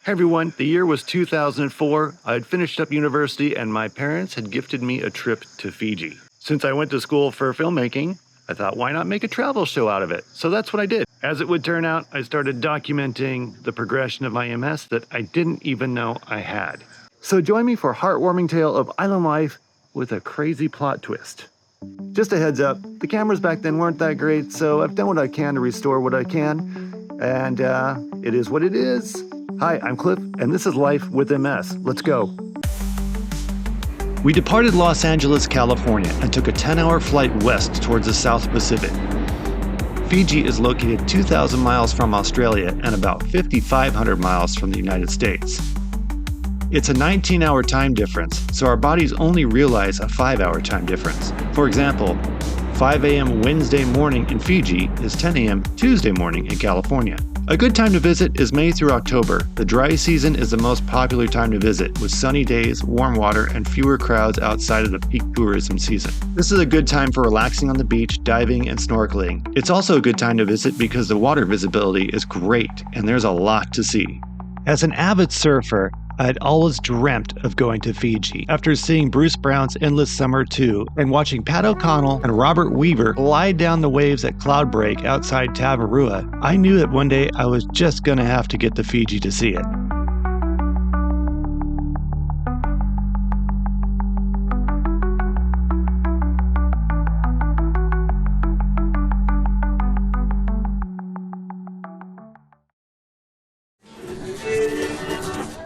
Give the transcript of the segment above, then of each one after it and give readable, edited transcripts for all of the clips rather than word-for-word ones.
Hey everyone, the year was 2004. I had finished up university and my parents had gifted me a trip to Fiji. Since I went to school for filmmaking, I thought, why not make a travel show out of it? So that's what I did. As it would turn out, I started documenting the progression of my MS that I didn't even know I had. So join me for a heartwarming tale of island life with a crazy plot twist. Just a heads up, the cameras back then weren't that great, so I've done what I can to restore what I can, and it is what it is. Hi, I'm Cliff, and this is Life with MS. Let's go. We departed Los Angeles, California, and took a 10-hour flight west towards the South Pacific. Fiji is located 2,000 miles from Australia and about 5,500 miles from the United States. It's a 19-hour time difference, so our bodies only realize a 5-hour time difference. For example, 5 a.m. Wednesday morning in Fiji is 10 a.m. Tuesday morning in California. A good time to visit is May through October. The dry season is the most popular time to visit, with sunny days, warm water, and fewer crowds outside of the peak tourism season. This is a good time for relaxing on the beach, diving, and snorkeling. It's also a good time to visit because the water visibility is great, and there's a lot to see. As an avid surfer, I had always dreamt of going to Fiji. After seeing Bruce Brown's Endless Summer 2 and watching Pat O'Connell and Robert Weaver glide down the waves at Cloudbreak outside Tavarua, I knew that one day I was just going to have to get to Fiji to see it.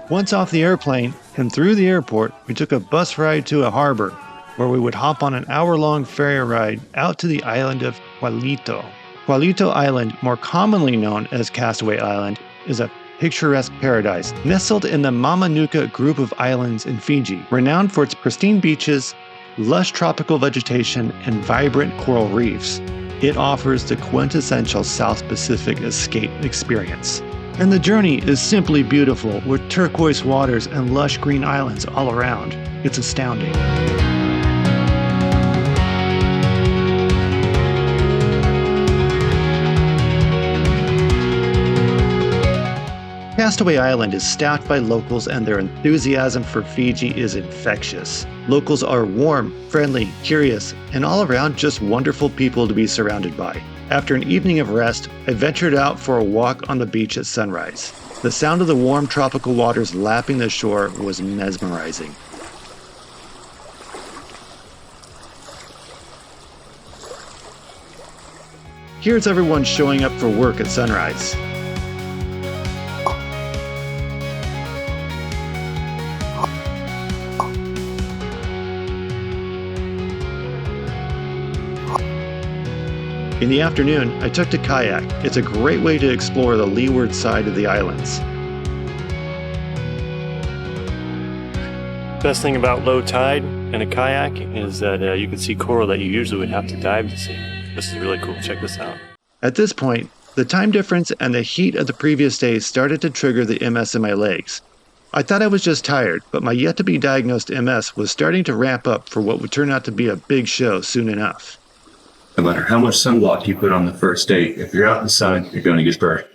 Once off the airplane and through the airport, we took a bus ride to a harbor where we would hop on an hour-long ferry ride out to the island of Qalito. Qalito Island, more commonly known as Castaway Island, is a picturesque paradise nestled in the Mamanuca group of islands in Fiji, renowned for its pristine beaches, lush tropical vegetation, and vibrant coral reefs. It offers the quintessential South Pacific escape experience. And the journey is simply beautiful, with turquoise waters and lush green islands all around. It's astounding. Castaway Island is staffed by locals, and their enthusiasm for Fiji is infectious. Locals are warm, friendly, curious, and all around just wonderful people to be surrounded by. After an evening of rest, I ventured out for a walk on the beach at sunrise. The sound of the warm tropical waters lapping the shore was mesmerizing. Here's everyone showing up for work at sunrise. In the afternoon, I took to kayak. It's a great way to explore the leeward side of the islands. Best thing about low tide and a kayak is that you can see coral that you usually would have to dive to see. This is really cool. Check this out. At this point, the time difference and the heat of the previous day started to trigger the MS in my legs. I thought I was just tired, but my yet-to-be-diagnosed MS was starting to ramp up for what would turn out to be a big show soon enough. No matter how much sunblock you put on the first date, if you're out in the sun, you're going to get burned.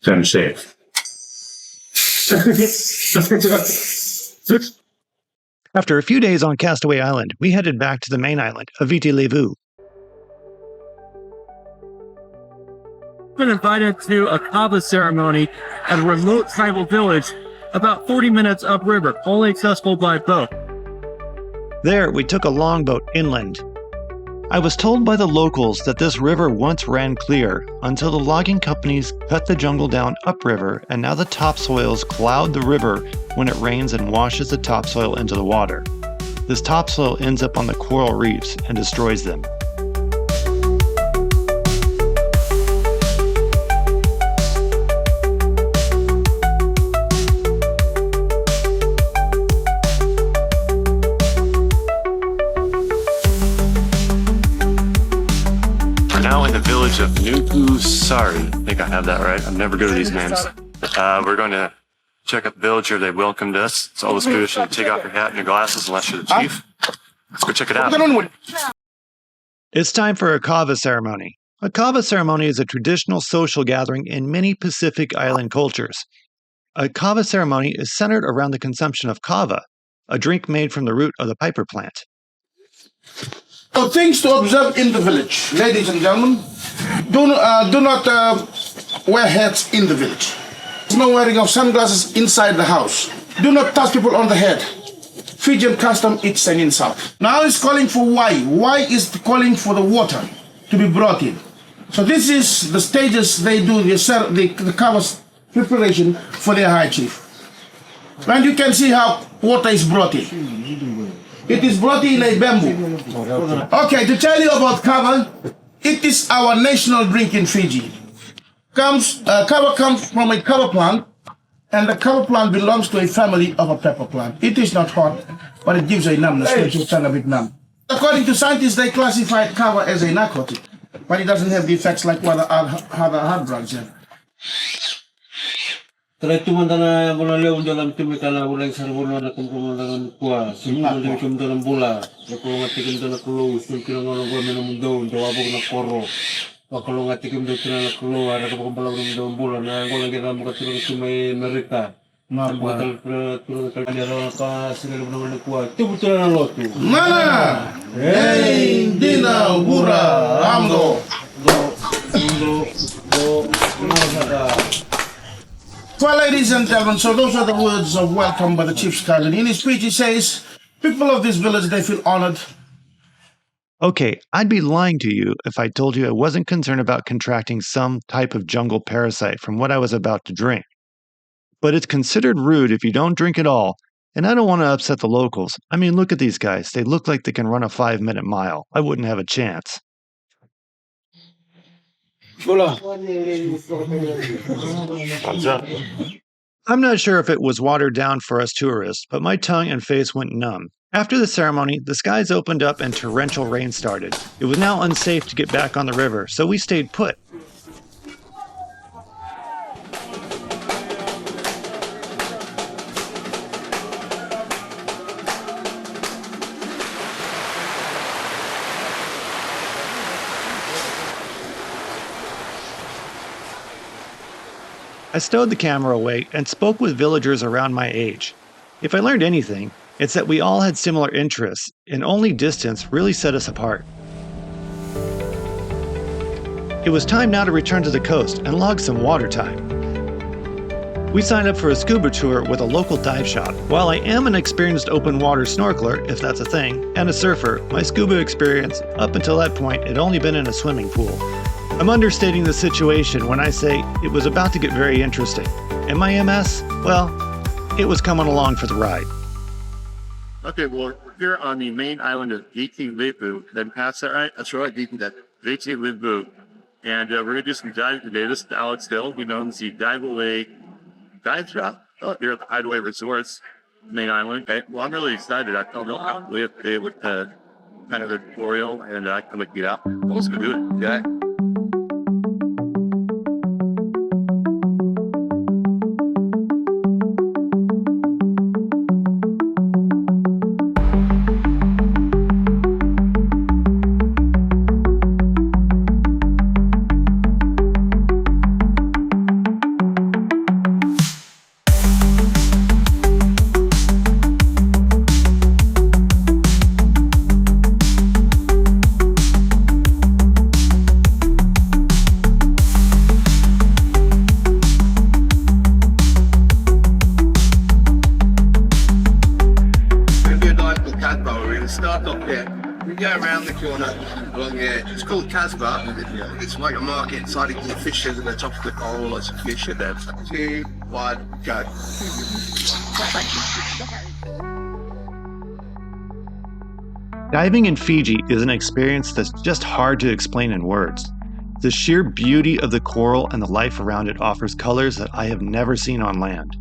Time to shave. After a few days on Castaway Island, we headed back to the main island, Aviti Levu. I've been invited to a kava ceremony at a remote tribal village about 40 minutes upriver, only accessible by boat. There, we took a longboat inland. I was told by the locals that this river once ran clear until the logging companies cut the jungle down upriver, and now the topsoils cloud the river when it rains and washes the topsoil into the water. This topsoil ends up on the coral reefs and destroys them. Now in the village of Nukusere. I think I have that right. I'm never good at these names. We're going to check out the village. They welcomed us. It's always good to take off your hat and your glasses unless you're the chief. Let's go check it out. It's time for a kava ceremony. A kava ceremony is a traditional social gathering in many Pacific Island cultures. A kava ceremony is centered around the consumption of kava, a drink made from the root of the piper plant. So things to observe in the village, ladies and gentlemen. Do not wear hats in the village. There's no wearing of sunglasses inside the house. Do not touch people on the head. Fijian custom, it's an insult. Now it's calling for why. Why is calling for the water to be brought in. So this is the stages they do the kava preparation for their high chief. And you can see how water is brought in. It is brought in a bamboo. Okay, to tell you about kava, it is our national drink in Fiji. Kava comes from a kava plant, and the kava plant belongs to a family of a pepper plant. It is not hot, but it gives a numbness, makes you turn a bit numb. According to scientists, they classified kava as a narcotic, but it doesn't have the effects like what other hard drugs have. Qalito man na mula leon dalam timikala ulay sa bulan na kumpulan kuwa simulo din kum dalam bula ko ngatikim dalam kulo sul kilongo go menundo dawabog na koro ko ngatikim do tira na kulo ara ko kumpalaw ng bula na ko lagi ram ko tiro sa may Amerika na butal tiro ka nila ka sinalo naman kuwa tubuto na loto mana hey dina bura amdo do Well, ladies and gentlemen, so those are the words of welcome by the Chief Skyline. In his speech, he says, people of this village, they feel honored. Okay, I'd be lying to you if I told you I wasn't concerned about contracting some type of jungle parasite from what I was about to drink. But it's considered rude if you don't drink at all, and I don't want to upset the locals. I mean, look at these guys. They look like they can run a 5-minute mile. I wouldn't have a chance. I'm not sure if it was watered down for us tourists, but my tongue and face went numb. After the ceremony, the skies opened up and torrential rain started. It was now unsafe to get back on the river, so we stayed put. I stowed the camera away and spoke with villagers around my age. If I learned anything, it's that we all had similar interests, and only distance really set us apart. It was time now to return to the coast and log some water time. We signed up for a scuba tour with a local dive shop. While I am an experienced open water snorkeler, if that's a thing, and a surfer, my scuba experience, up until that point, had only been in a swimming pool. I'm understating the situation when I say it was about to get very interesting. And my MS, well, it was coming along for the ride. Okay, well, we're here on the main island of Vivu, then past that, right? That's right, that Vivu. And we're going to do some diving today. This is Alex Hill. We know the Hideaway dive shop here at the Hideaway Resorts, main island. Okay, well, I'm really excited. I don't know how to live today with kind of the tutorial, and I can get out. Let's go do it, okay? Start up there. We go around the corner along here. It's called Casbah. It's like a market inside of the fishes and the top of the coral, lots of fish in there. 2, 1, go. Diving in Fiji is an experience that's just hard to explain in words. The sheer beauty of the coral and the life around it offers colors that I have never seen on land.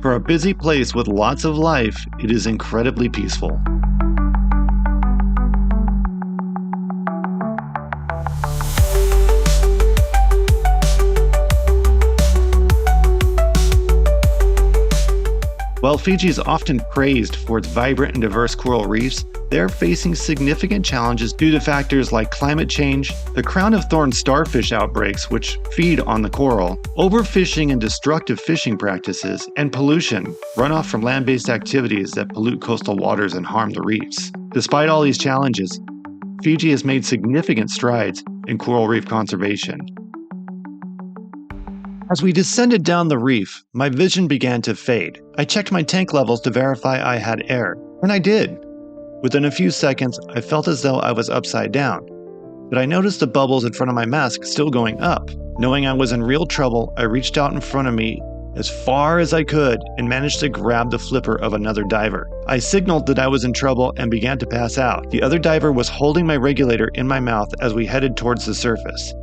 For a busy place with lots of life, it is incredibly peaceful. While Fiji is often praised for its vibrant and diverse coral reefs, they're facing significant challenges due to factors like climate change, the crown of thorns starfish outbreaks which feed on the coral, overfishing and destructive fishing practices, and pollution, runoff from land-based activities that pollute coastal waters and harm the reefs. Despite all these challenges, Fiji has made significant strides in coral reef conservation. As we descended down the reef, my vision began to fade. I checked my tank levels to verify I had air, and I did. Within a few seconds, I felt as though I was upside down, but I noticed the bubbles in front of my mask still going up. Knowing I was in real trouble, I reached out in front of me as far as I could and managed to grab the flipper of another diver. I signaled that I was in trouble and began to pass out. The other diver was holding my regulator in my mouth as we headed towards the surface.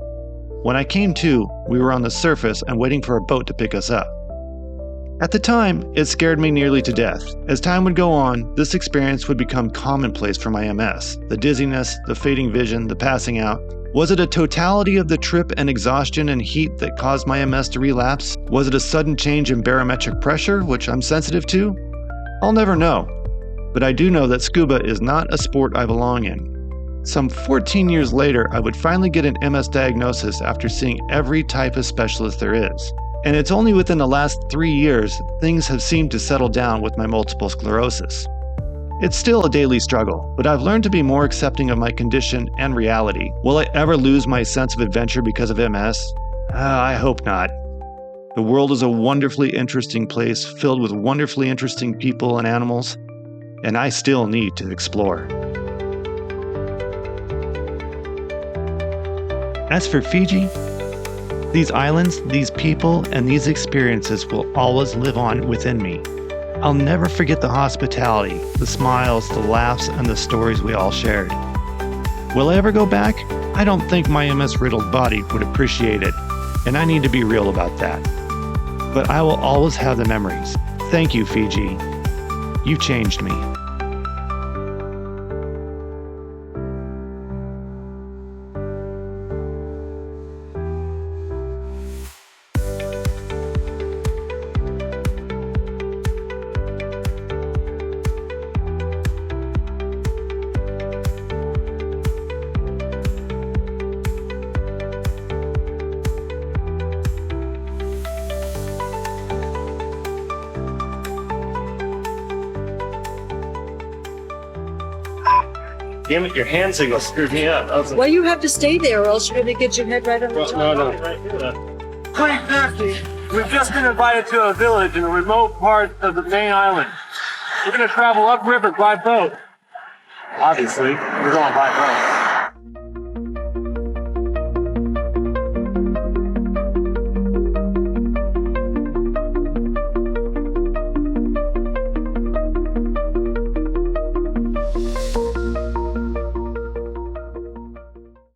When I came to, we were on the surface and waiting for a boat to pick us up. At the time, it scared me nearly to death. As time would go on, this experience would become commonplace for my MS. The dizziness, the fading vision, the passing out. Was it a totality of the trip and exhaustion and heat that caused my MS to relapse? Was it a sudden change in barometric pressure, which I'm sensitive to? I'll never know. But I do know that scuba is not a sport I belong in. Some 14 years later, I would finally get an MS diagnosis after seeing every type of specialist there is. And it's only within the last 3 years things have seemed to settle down with my multiple sclerosis. It's still a daily struggle, but I've learned to be more accepting of my condition and reality. Will I ever lose my sense of adventure because of MS? I hope not. The world is a wonderfully interesting place filled with wonderfully interesting people and animals, and I still need to explore. As for Fiji, these islands, these people, and these experiences will always live on within me. I'll never forget the hospitality, the smiles, the laughs, and the stories we all shared. Will I ever go back? I don't think my MS-riddled body would appreciate it, and I need to be real about that. But I will always have the memories. Thank you, Fiji. You changed me. Damn it, your hand signal screwed me up. I was like, Well, you have to stay there or else you're going to get your head right on the top. no. 3:50. We've just been invited to a village in a remote part of the main island. We're going to travel upriver by boat. Obviously, we're going by boat.